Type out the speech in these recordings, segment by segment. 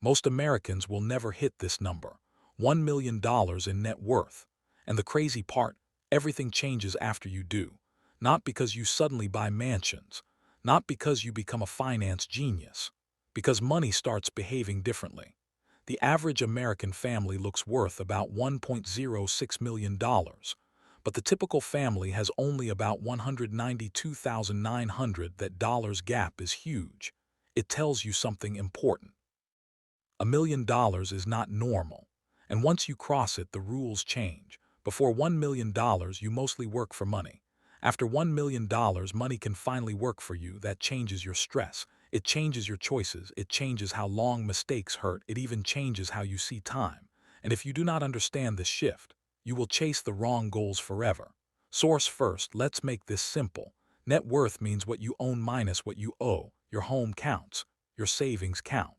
Most Americans will never hit this number, $1 million in net worth. And the crazy part, everything changes after you do. Not because you suddenly buy mansions, not because you become a finance genius, because money starts behaving differently. The average American family looks worth about $1.06 million, but the typical family has only about $192,900. That dollars gap is huge. It tells you something important. $1 million is not normal, and once you cross it, the rules change. Before $1 million, you mostly work for money. After $1 million, money can finally work for you. That changes your stress. It changes your choices. It changes how long mistakes hurt. It even changes how you see time. And if you do not understand this shift, you will chase the wrong goals forever. Source first, let's make this simple. Net worth means what you own minus what you owe. Your home counts. Your savings count.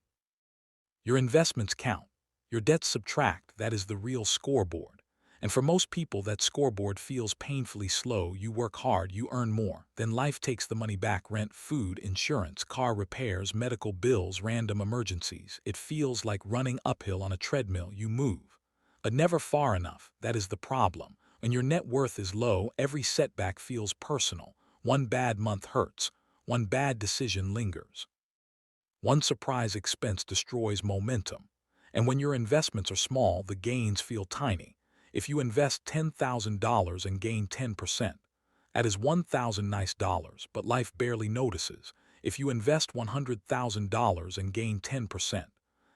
Your investments count. Your debts subtract. That is the real scoreboard. And for most people, that scoreboard feels painfully slow. You work hard, you earn more. Then life takes the money back: rent, food, insurance, car repairs, medical bills, random emergencies. It feels like running uphill on a treadmill. You move, but never far enough. That is the problem. When your net worth is low, every setback feels personal. One bad month hurts. One bad decision lingers. One surprise expense destroys momentum. And when your investments are small, the gains feel tiny. If you invest $10,000 and gain 10%, that is $1,000 nice dollars, but life barely notices. If you invest $100,000 and gain 10%,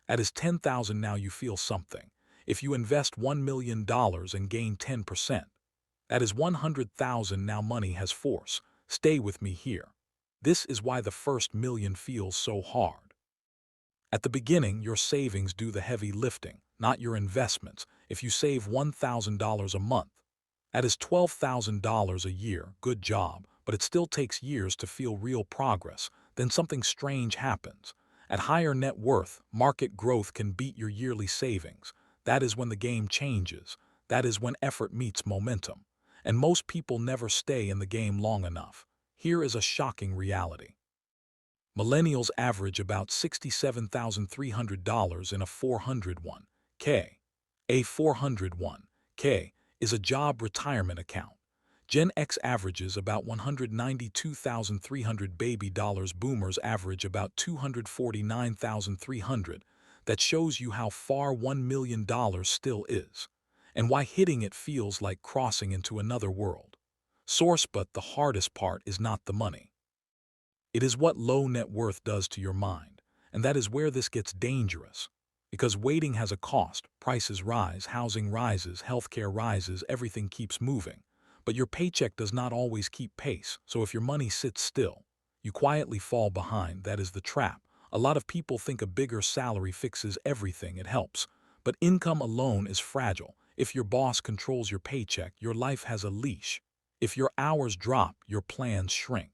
that is 10,000. Now you feel something. If you invest $1 million and gain 10%, that is 100,000. Now money has force. Stay with me here. This is why the first million feels so hard. At the beginning, your savings do the heavy lifting, not your investments. If you save $1,000 a month, that is $12,000 a year. Good job, but it still takes years to feel real progress. Then something strange happens. At higher net worth, market growth can beat your yearly savings. That is when the game changes. That is when effort meets momentum. And most people never stay in the game long enough. Here is a shocking reality. Millennials average about $67,300 in a 401k. A 401k is a job retirement account. Gen X averages about $192,300. Baby dollars. Boomers average about $249,300. That shows you how far $1 million still is, and why hitting it feels like crossing into another world. Source: but the hardest part is not the money. It is what low net worth does to your mind, and that is where this gets dangerous. Because waiting has a cost. Prices rise, housing rises, healthcare rises, everything keeps moving. But your paycheck does not always keep pace, so if your money sits still, you quietly fall behind. That is the trap. A lot of people think a bigger salary fixes everything. It helps. But income alone is fragile. If your boss controls your paycheck, your life has a leash. If your hours drop, your plans shrink.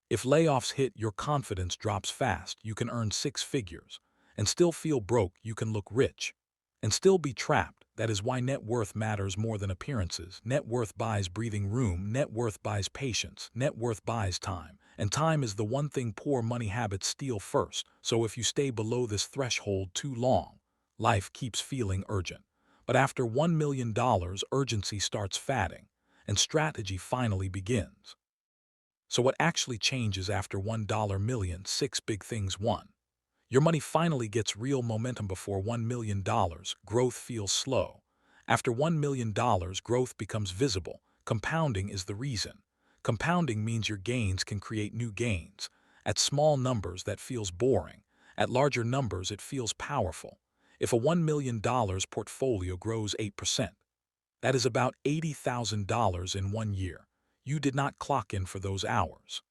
If layoffs hit, your confidence drops fast. You can earn six figures and still feel broke. You can look rich and still be trapped. That is why net worth matters more than appearances. Net worth buys breathing room. Net worth buys patience. Net worth buys time. And time is the one thing poor money habits steal first. So if you stay below this threshold too long, life keeps feeling urgent. But after $1 million, urgency starts fading, and strategy finally begins. So what actually changes after $1 million? Six big things. 1. Your money finally gets real momentum. Before $1 million, growth feels slow. After $1 million, growth becomes visible. Compounding is the reason. Compounding means your gains can create new gains. At small numbers, that feels boring. At larger numbers, it feels powerful. If a $1 million portfolio grows 8%, that is about $80,000 in 1 year. You did not clock in for those hours.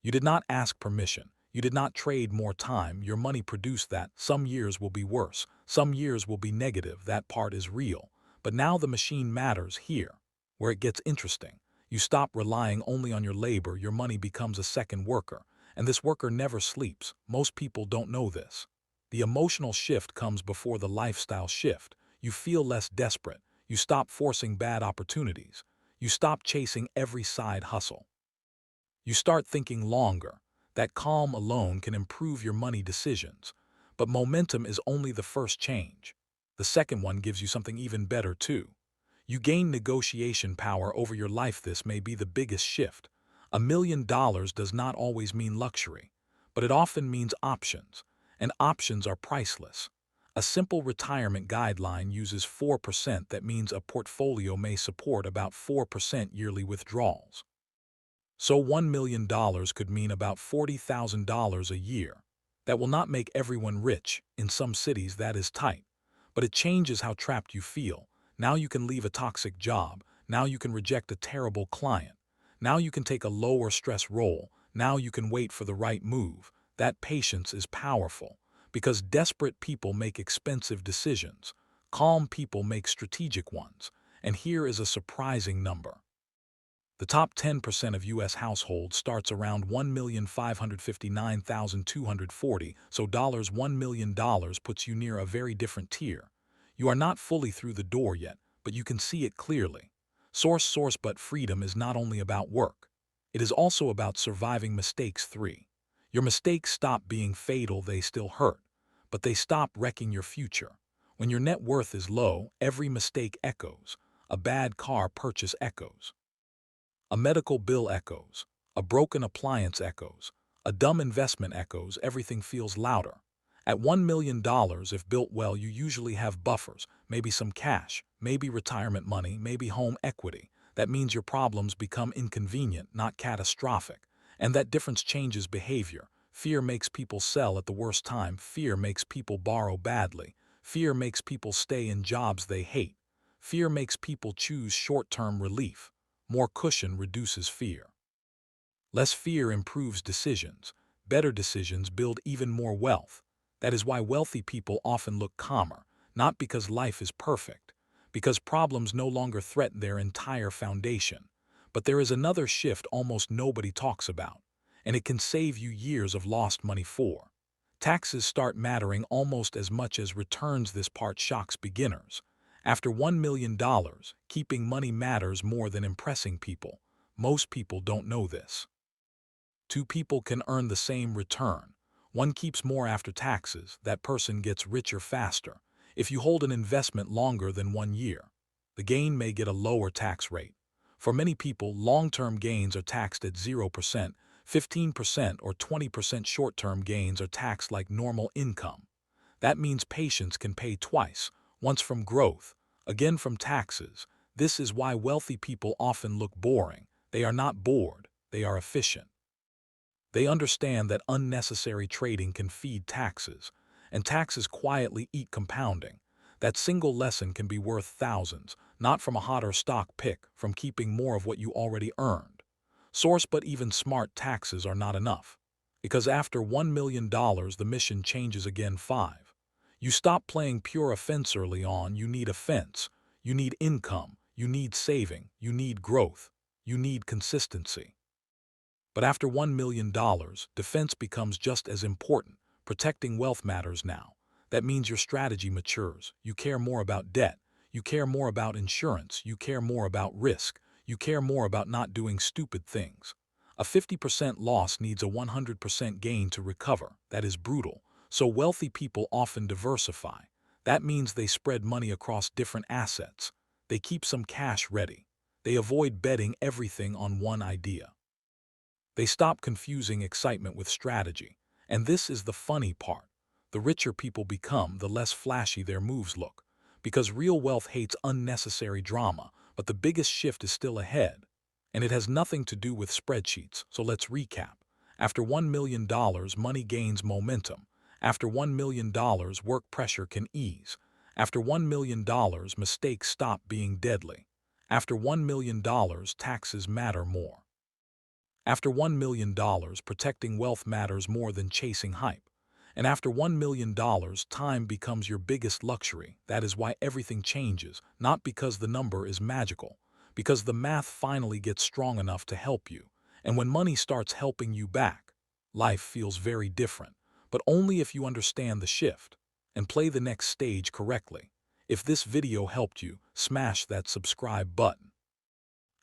You did not ask permission. You did not trade more time. Your money produced that. Some years will be worse. Some years will be negative. That part is real. But now the machine matters. Here, where it gets interesting. You stop relying only on your labor. Your money becomes a second worker. And this worker never sleeps. Most people don't know this. The emotional shift comes before the lifestyle shift. You feel less desperate. You stop forcing bad opportunities. You stop chasing every side hustle. You start thinking longer. That calm alone can improve your money decisions. But momentum is only the first change. The second one gives you something even better too. You gain negotiation power over your life. This may be the biggest shift. $1 million does not always mean luxury, but it often means options, and options are priceless. A simple retirement guideline uses 4%. That means a portfolio may support about 4% yearly withdrawals. So $1 million could mean about $40,000 a year. That will not make everyone rich. In some cities that is tight, but it changes how trapped you feel. Now you can leave a toxic job. Now you can reject a terrible client. Now you can take a lower stress role. Now you can wait for the right move. That patience is powerful because desperate people make expensive decisions. Calm people make strategic ones. And here is a surprising number. The top 10% of U.S. households starts around $1,559,240, so $1 million puts you near a very different tier. You are not fully through the door yet, but you can see it clearly. Source, but freedom is not only about work. It is also about surviving mistakes. 3. Your mistakes stop being fatal. They still hurt, but they stop wrecking your future. When your net worth is low, every mistake echoes. A bad car purchase echoes. A medical bill echoes, a broken appliance echoes, a dumb investment echoes. Everything feels louder. At $1 million, if built well, you usually have buffers, maybe some cash, maybe retirement money, maybe home equity. That means your problems become inconvenient, not catastrophic. And that difference changes behavior. Fear makes people sell at the worst time. Fear makes people borrow badly. Fear makes people stay in jobs they hate. Fear makes people choose short-term relief. More cushion reduces fear. Less fear improves decisions. Better decisions build even more wealth. That is why wealthy people often look calmer, not because life is perfect, because problems no longer threaten their entire foundation. But there is another shift almost nobody talks about, and it can save you years of lost money. 4. Taxes start mattering almost as much as returns. This part shocks beginners. After $1 million, keeping money matters more than impressing people. Most people don't know this. Two people can earn the same return. One keeps more after taxes. That person gets richer faster. If you hold an investment longer than 1 year, the gain may get a lower tax rate. For many people, long-term gains are taxed at 0%, 15%, or 20%. Short-term gains are taxed like normal income. That means patience can pay twice, once from growth, again from taxes. This is why wealthy people often look boring. They are not bored, they are efficient. They understand that unnecessary trading can feed taxes, and taxes quietly eat compounding. That single lesson can be worth thousands, not from a hotter stock pick, from keeping more of what you already earned. But even smart taxes are not enough. Because after $1 million, the mission changes again. 5. You stop playing pure offense early on. You need offense. You need income. You need saving. You need growth. You need consistency. But after $1 million, defense becomes just as important. Protecting wealth matters now. That means your strategy matures. You care more about debt. You care more about insurance. You care more about risk. You care more about not doing stupid things. A 50% loss needs a 100% gain to recover. That is brutal. So wealthy people often diversify. That means they spread money across different assets. They keep some cash ready. They avoid betting everything on one idea. They stop confusing excitement with strategy. And this is the funny part. The richer people become, the less flashy their moves look. Because real wealth hates unnecessary drama, but the biggest shift is still ahead. And it has nothing to do with spreadsheets, so let's recap. After $1 million, money gains momentum. After $1 million, work pressure can ease. After $1 million, mistakes stop being deadly. After $1 million, taxes matter more. After $1 million, protecting wealth matters more than chasing hype. And after $1 million, time becomes your biggest luxury. That is why everything changes, not because the number is magical, because the math finally gets strong enough to help you. And when money starts helping you back, life feels very different, but only if you understand the shift and play the next stage correctly. If this video helped you, smash that subscribe button.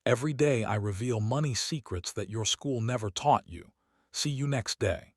Every day I reveal money secrets that your school never taught you. See you next day.